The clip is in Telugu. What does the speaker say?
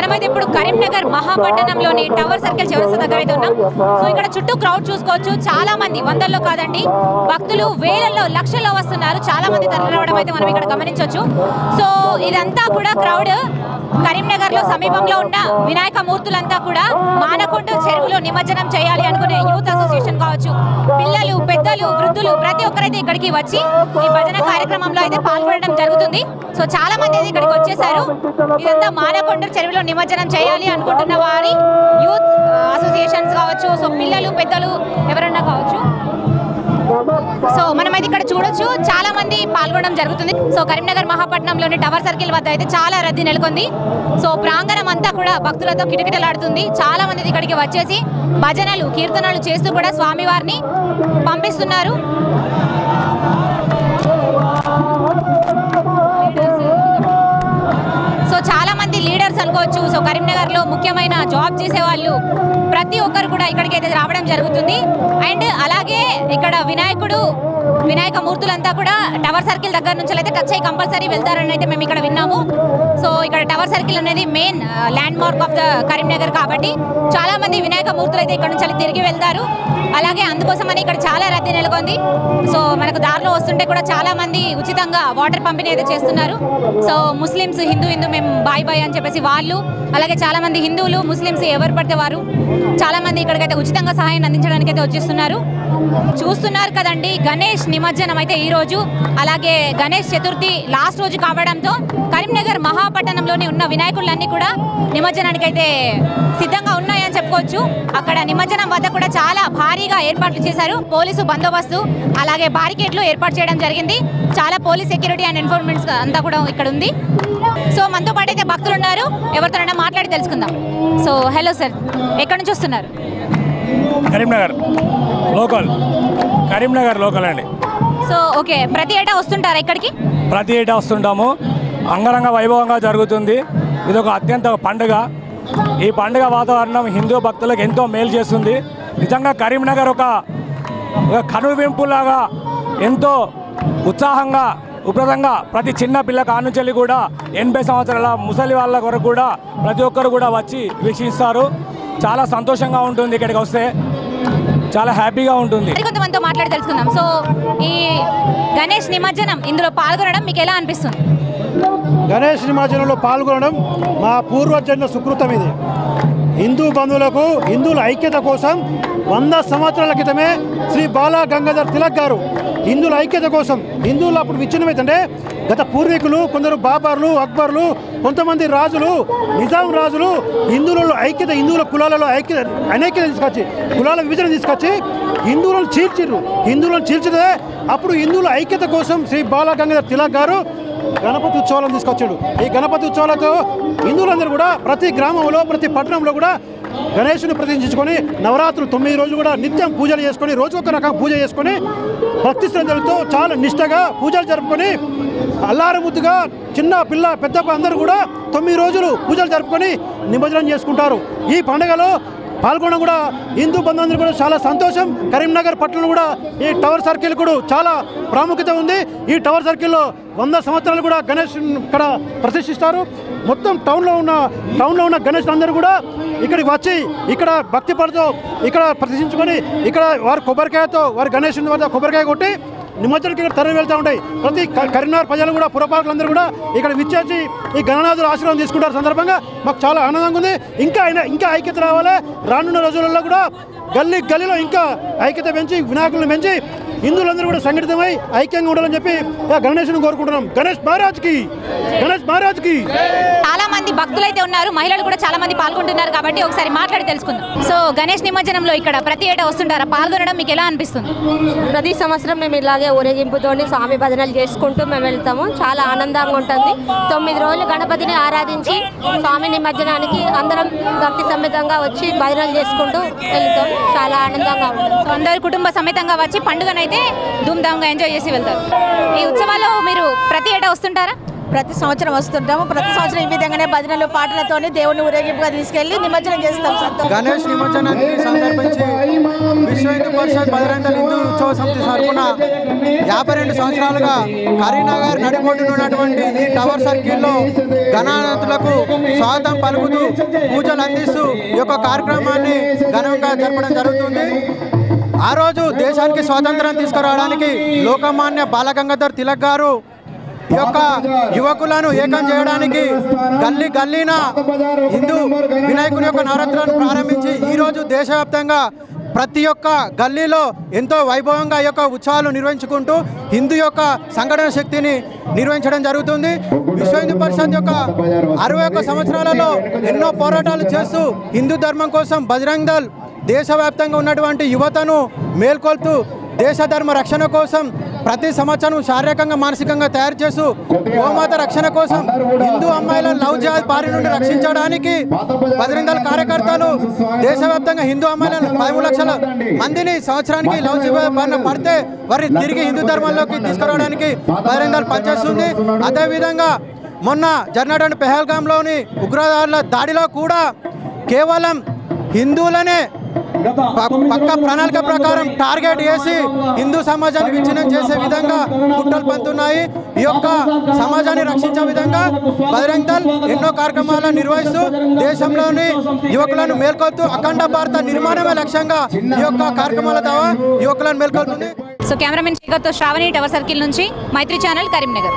మనమైతే ఇప్పుడు కరీంనగర్ మహాపట్టణంలోని టవర్ సర్కిల్ చౌరస్తా దగ్గర అయితే ఉన్నాం. సో ఇక్కడ చుట్టూ క్రౌడ్ చూసుకోవచ్చు, చాలా మంది వందల్లో కాదండి భక్తులు వేలల్లో లక్షల్లో వస్తున్నారు. చాలా మంది తరలి రావడం అయితే మనం ఇక్కడ గమనించవచ్చు. సో ఇదంతా కూడా క్రౌడ్ కరీంనగర్ లో సమీపంలో ఉన్న వినాయక మూర్తులంతా కూడా మానకొండ చెరువులో నిమజ్జనం చేయాలి అనుకునే యూత్ అసోసియేషన్ కావచ్చు, పిల్లలు పెద్దలు వృద్ధులు ప్రతి ఒక్కరైతే ఇక్కడికి వచ్చి ఈ భజన కార్యక్రమంలో అయితే పాల్గొనడం జరుగుతుంది. సో చాలా మంది అయితే ఇక్కడికి వచ్చేసారు. ఇదంతా మానకొండ చెరువులో నిమజ్జనం చేయాలి అనుకుంటున్న వారి యూత్ అసోసియేషన్స్ కావచ్చు, సో పిల్లలు పెద్దలు ఎవరన్నా కావచ్చు. సో మనమైతే ఇక్కడ చూడొచ్చు, చాలా మంది పాల్గొనడం జరుగుతుంది. సో కరీంనగర్ మహాపట్నంలోని టవర్ సర్కిల్ వద్ద అయితే చాలా రద్దీ నెలకొంది. సో ప్రాంగణం అంతా కూడా భక్తులతో కిటకిటలాడుతుంది. చాలా మంది ఇక్కడికి వచ్చేసి భజనలు కీర్తనలు చేస్తూ కూడా స్వామివారిని పంపిస్తున్నారు. సో చాలా మంది లీడర్స్ అనుకోవచ్చు, సో కరీంనగర్ లో ముఖ్యమైన జాబ్ చేసే వాళ్ళు ప్రతి ఒక్కరు కూడా ఇక్కడికి అయితే రావడం జరుగుతుంది. అండ్ అలాగే ఇక్కడ వినాయక మూర్తులంతా కూడా టవర్ సర్కిల్ దగ్గర నుంచి అయితే టచ్ అయ్యి కంపల్సరీ వెళ్తారని అయితే మేము ఇక్కడ విన్నాము. సో ఇక్కడ టవర్ సర్కిల్ అనేది main land mark of the Karimnagar కాబట్టి చాలా మంది వినాయక మూర్తులు అయితే ఇక్కడ నుంచి తిరిగి వెళ్తారు. అలాగే అందుకోసమని ఇక్కడ చాలా రద్దీ నెలకొంది. సో మనకు దారిలో వస్తుంటే కూడా చాలా మంది ఉచితంగా వాటర్ పంపిణీ అయితే చేస్తున్నారు. సో ముస్లిమ్స్ హిందూ మేము బాయ్ బాయ్ అని చెప్పేసి వాళ్ళు, అలాగే చాలా మంది హిందువులు ముస్లిమ్స్ ఎవరు పడితే వారు చాలా మంది ఇక్కడికైతే ఉచితంగా సహాయం అందించడానికి అయితే వచ్చేస్తున్నారు. చూస్తున్నారు కదండి, గణేష్ నిమజ్జనం అయితే ఈ రోజు, అలాగే గణేష్ చతుర్థి లాస్ట్ రోజు కావడంతో కరీంనగర్ మహాపట్టణంలోని ఉన్న వినాయకులన్నీ కూడా నిమజ్జనానికి అయితే సిద్ధంగా ఉన్నాయని చెప్పుకోవచ్చు. అక్కడ నిమజ్జనం వద్ద కూడా చాలా భారీగా ఏర్పాట్లు చేశారు. పోలీసు బందోబస్తు అలాగే బారికేడ్లు ఏర్పాటు చేయడం జరిగింది. చాలా పోలీస్ సెక్యూరిటీ అండ్ ఎన్ఫోర్స్మెంట్స్ అంతా కూడా ఇక్కడ ఉంది. సో మనతో పాటు అయితే భక్తులు ఉన్నారు, ఎవరితోనైనా మాట్లాడి తెలుసుకుందాం. సో హలో సార్, ఎక్కడి నుంచి వస్తున్నారు? కరీంనగర్ లోకల్ అండి. సో ఓకే, ప్రతి ఏటా వస్తుంటారా ఇక్కడికి? ప్రతి ఏటా వస్తుంటాము. అంగరంగ వైభవంగా జరుగుతుంది. ఇది ఒక అత్యంత పండుగ. ఈ పండుగ వాతావరణం హిందూ భక్తులకు ఎంతో మేలు చేస్తుంది. నిజంగా కరీంనగర్ ఒక కనువింపులాగా ఎంతో ఉత్సాహంగా ఉప్రదంగా ప్రతి చిన్న పిల్ల కానుంచెల్లి కూడా 80 సంవత్సరాల ముసలి వాళ్ళ వరకు కూడా ప్రతి ఒక్కరు కూడా వచ్చి వీక్షిస్తారు. చాలా సంతోషంగా ఉంటుంది. ఇక్కడికి వస్తే చాలా హ్యాపీగా ఉంటుంది. కొంతమందితో మాట్లాడి తెలుసుకుందాం. సో ఈ గణేష్ నిమజ్జనం ఇందులో పాల్గొనడం మీకు ఎలా అనిపిస్తుంది? గణేష్ నిమజ్జనంలో పాల్గొనడం మా పూర్వజన్మ సుకృతం. ఇది హిందూ బంధువులకు హిందువుల ఐక్యత కోసం 100 సంవత్సరాల క్రితమే శ్రీ బాలా గంగాధర్ తిలక్ గారు హిందువుల ఐక్యత కోసం, హిందువులు అప్పుడు విచ్ఛిన్నమైతే గత పూర్వీకులు కొందరు బాబర్లు అక్బర్లు కొంతమంది రాజులు నిజాం రాజులు హిందువులలో ఐక్యత, హిందువుల కులాలలో అనైక్యత తీసుకొచ్చి కులాల విభజన తీసుకొచ్చి హిందువులను చీల్చితే అప్పుడు హిందువుల ఐక్యత కోసం శ్రీ బాలా గంగాధర్ తిలక్ గారు గణపతి ఉత్సవాలను తీసుకొచ్చాడు. ఈ గణపతి ఉత్సవాలతో హిందువులందరూ కూడా ప్రతి గ్రామంలో ప్రతి పట్టణంలో కూడా గణేశుని ప్రతిష్ఠించుకొని నవరాత్రులు 9 రోజులు కూడా నిత్యం పూజలు చేసుకొని రోజుకొక రకం పూజ చేసుకొని భక్తి శ్రద్ధలతో చాలా నిష్టగా పూజలు జరుపుకొని అల్లారముద్దుగా చిన్న పిల్ల పెద్ద అందరూ కూడా 9 రోజులు పూజలు జరుపుకొని నిమజ్జనం చేసుకుంటారు. ఈ పండుగలో పాల్గొనడం కూడా హిందూ బంధువులందరూ కూడా చాలా సంతోషం. కరీంనగర్ పట్టణంలో కూడా ఈ టవర్ సర్కిల్ కూడా చాలా ప్రాముఖ్యత ఉంది. ఈ టవర్ సర్కిల్లో 100 సంవత్సరాలు కూడా గణేష్ ఇక్కడ ప్రతిష్ఠిస్తారు. మొత్తం టౌన్లో ఉన్న గణేష్ అందరూ కూడా ఇక్కడికి వచ్చి ఇక్కడ భక్తి పడుతూ ఇక్కడ ప్రతిష్ఠించుకొని ఇక్కడ వారి కొబ్బరికాయతో వారి గణేషుని వద్ద కొబ్బరికాయ కొట్టి నిమజ్జనకి ఇక్కడ తరలి వెళ్తూ ఉంటాయి. ప్రతి కరీంనగర్ ప్రజలు కూడా పురపాలకులందరూ కూడా ఇక్కడ విచ్చేసి ఈ గణనాథుల ఆశీర్వాదం తీసుకుంటారు. సందర్భంగా మాకు చాలా ఆనందంగా ఉంది. ఇంకా ఐక్యత రావాలి. రానున్న రోజులలో కూడా గల్లీలో ఇంకా ఐక్యత పెంచి వినాయకులను పెంచి హిందువులందరూ కూడా సంఘటితమై ఐక్యంగా ఉండాలని చెప్పి గణేష్ను కోరుకుంటున్నాం. గణేష్ మహారాజ్కి. చాలా మంది భక్తులు అయితే ఉన్నారు, మహిళలు కూడా చాలా మంది పాల్గొంటున్నారు కాబట్టి ఒకసారి మాట్లాడి తెలుసుకుందాం. సో గణేష్ నిమజ్జనంలో ఇక్కడ ప్రతి ఏటా వస్తుంటారా? పాల్గొనడం మీకు ఎలా అనిపిస్తుంది? ప్రతి సంవత్సరం మేము ఇలాగే ఊరేగింపుతోని స్వామి భజనలు చేసుకుంటూ మేము వెళ్తాము. చాలా ఆనందంగా ఉంటుంది. 9 రోజులు గణపతిని ఆరాధించి స్వామి నిమజ్జనానికి అందరం భక్తి సమేతంగా వచ్చి భజనలు చేసుకుంటూ వెళ్తాం. చాలా ఆనందంగా ఉంటుంది. అందరు కుటుంబ సమేతంగా వచ్చి పండుగనైతే ధూమ్ధామ్గా ఎంజాయ్ చేసి వెళ్తారు. ఈ ఉత్సవాల్లో మీరు ప్రతి ఏటా వస్తుంటారా? ప్రతి సంవత్సరం వస్తుంటాము. ప్రతి సంవత్సరం ఈ విధంగానే భజనలు పాటలతోని దేవుని ఊరేగింపుగా తీసుకెళ్లి నిమజ్జనం చేస్తాం. గణేష్ నిమజ్జనాన్ని సందర్భించి విశ్వ హిందూ పరిషత్ బజరంగదళ హిందూ ఉత్సవ సమితి తరఫున 52 సంవత్సరాలుగా కరీంనగర్ నడిబొడ్డున ఉన్నటువంటి ఈ టవర్ సర్కిల్లో గణనాథులకు స్వాగతం పలుకుతూ పూజలు అందిస్తూ ఈ యొక్క కార్యక్రమాన్ని ఘనంగా జరపడం జరుగుతుంది. ఆ రోజు దేశానికి స్వాతంత్రం తీసుకురావడానికి లోకమాన్య బాలగంగాధర్ తిలక్ గారు ఈ యొక్క యువకులను ఏకం చేయడానికి గల్లీ గల్లీన హిందూ వినాయకుని యొక్క నవరాత్రులను ప్రారంభించి ఈరోజు దేశవ్యాప్తంగా ప్రతి ఒక్క గల్లీలో ఎంతో వైభవంగా ఈ యొక్క ఉత్సవాలు నిర్వహించుకుంటూ హిందూ యొక్క సంఘటన శక్తిని నిర్వహించడం జరుగుతుంది. విశ్వ హిందూ పరిషత్ యొక్క 61 సంవత్సరాలలో ఎన్నో పోరాటాలు చేస్తూ హిందూ ధర్మం కోసం బజరంగ్ దళ్ దేశవ్యాప్తంగా ఉన్నటువంటి యువతను మేల్కొల్తూ దేశ ధర్మ రక్షణ కోసం ప్రతి సంవత్సరం శారీరకంగా మానసికంగా తయారు చేస్తూ గోమాత రక్షణ కోసం హిందూ అమ్మాయిలను లవ్ జిహాద్ బారి నుండి రక్షించడానికి బజరంగ్ దళ్ కార్యకర్తలు దేశవ్యాప్తంగా హిందూ అమ్మాయిలను 13 లక్షల మందిని సంవత్సరానికి లవ్ జిహాద్ బారిన పడితే వారిని తిరిగి హిందూ ధర్మంలోకి తీసుకురావడానికి బజరంగ్ దళ్ పనిచేస్తుంది. అదేవిధంగా మొన్న జరిగినటువంటి పెహల్గాంలోని ఉగ్రవాదుల దాడిలో కూడా కేవలం హిందువులనే పక్క ప్రణాళిక ప్రకారం టార్గెట్ చేసి హిందూ సమాజాన్ని విచ్ఛిన్నం చేసే విధంగా కుట్రలు పంతున్నాయి. ఈ యొక్క సమాజాన్ని రక్షించే విధంగా బజరంగ్ దళ్ ఎన్నో కార్యక్రమాలను నిర్వహిస్తూ దేశంలోని యువకులను మేల్కొల్తూ అఖండ భారత నిర్మాణమే లక్ష్యంగా ఈ యొక్క కార్యక్రమాల ద్వారా యువకులను మేల్కొల్తుంది. సో కెమెరామెన్ శేఖర్తో శ్రావణి, టవర్ సర్కిల్ నుంచి మైత్రి ఛానల్, కరీంనగర్.